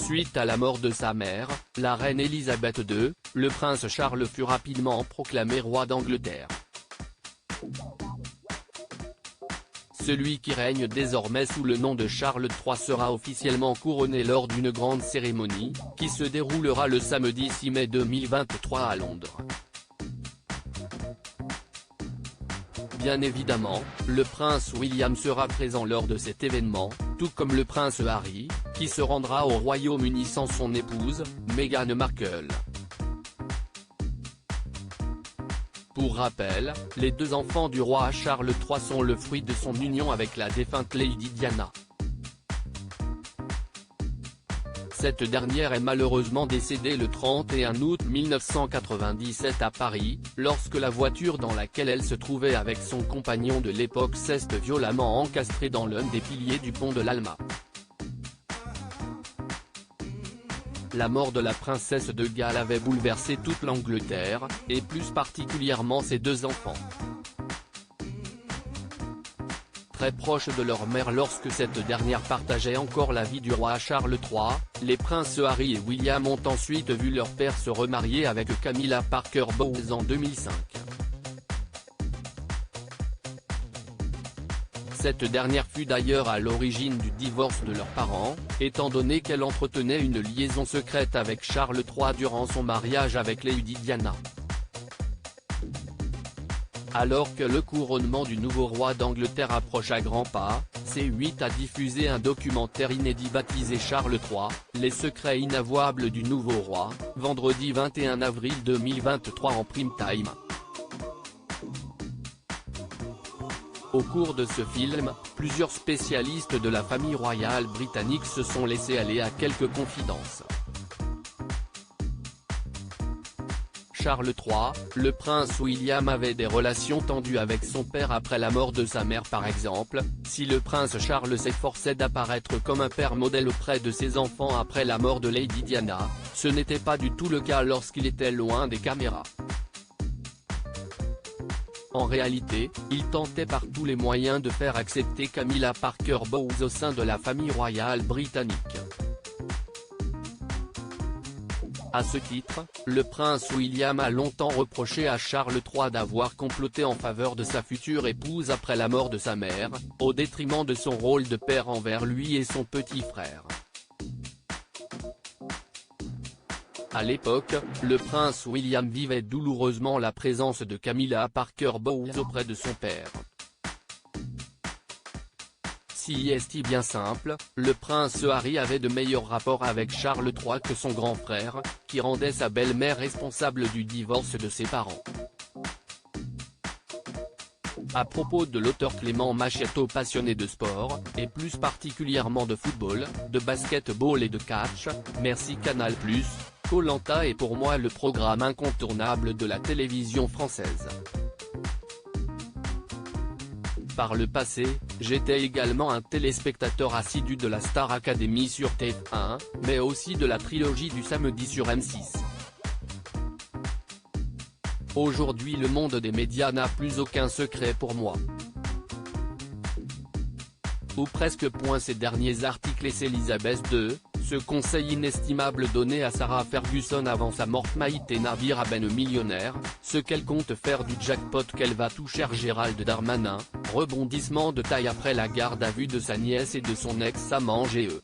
Suite à la mort de sa mère, la reine Elisabeth II, le prince Charles fut rapidement proclamé roi d'Angleterre. Celui qui règne désormais sous le nom de Charles III sera officiellement couronné lors d'une grande cérémonie, qui se déroulera le samedi 6 mai 2023 à Londres. Bien évidemment, le prince William sera présent lors de cet événement, tout comme le prince Harry, qui se rendra au Royaume-Uni sans son épouse, Meghan Markle. Pour rappel, les deux enfants du roi Charles III sont le fruit de son union avec la défunte Lady Diana. Cette dernière est malheureusement décédée le 31 août 1997 à Paris, lorsque la voiture dans laquelle elle se trouvait avec son compagnon de l'époque s'est violemment encastrée dans l'un des piliers du pont de l'Alma. La mort de la princesse de Galles avait bouleversé toute l'Angleterre, et plus particulièrement ses deux enfants. Très proches de leur mère lorsque cette dernière partageait encore la vie du roi Charles III, les princes Harry et William ont ensuite vu leur père se remarier avec Camilla Parker Bowles en 2005. Cette dernière fut d'ailleurs à l'origine du divorce de leurs parents, étant donné qu'elle entretenait une liaison secrète avec Charles III durant son mariage avec Lady Diana. Alors que le couronnement du nouveau roi d'Angleterre approche à grands pas, C8 a diffusé un documentaire inédit baptisé Charles III, les secrets inavouables du nouveau roi, vendredi 21 avril 2023 en prime time. Au cours de ce film, plusieurs spécialistes de la famille royale britannique se sont laissés aller à quelques confidences. Charles III, le prince William avait des relations tendues avec son père après la mort de sa mère par exemple, si le prince Charles s'efforçait d'apparaître comme un père modèle auprès de ses enfants après la mort de Lady Diana, ce n'était pas du tout le cas lorsqu'il était loin des caméras. En réalité, il tentait par tous les moyens de faire accepter Camilla Parker Bowles au sein de la famille royale britannique. À ce titre, le prince William a longtemps reproché à Charles III d'avoir comploté en faveur de sa future épouse après la mort de sa mère, au détriment de son rôle de père envers lui et son petit frère. À l'époque, le prince William vivait douloureusement la présence de Camilla Parker Bowles auprès de son père. Si est bien simple, le prince Harry avait de meilleurs rapports avec Charles III que son grand frère, qui rendait sa belle-mère responsable du divorce de ses parents. À propos de l'auteur Clément Machietto passionné de sport, et plus particulièrement de football, de basketball et de catch, merci Canal+, Koh-Lanta est pour moi le programme incontournable de la télévision française. Par le passé, j'étais également un téléspectateur assidu de la Star Academy sur TF1, mais aussi de la trilogie du samedi sur M6. Aujourd'hui le monde des médias n'a plus aucun secret pour moi. Ou presque. Ces derniers articles et Elisabeth II, ce conseil inestimable donné à Sarah Ferguson avant sa mort. Maïté Nabir Ben millionnaire, ce qu'elle compte faire du jackpot qu'elle va toucher. Gérald Darmanin, rebondissement de taille après la garde à vue de sa nièce et de son ex-amant GE.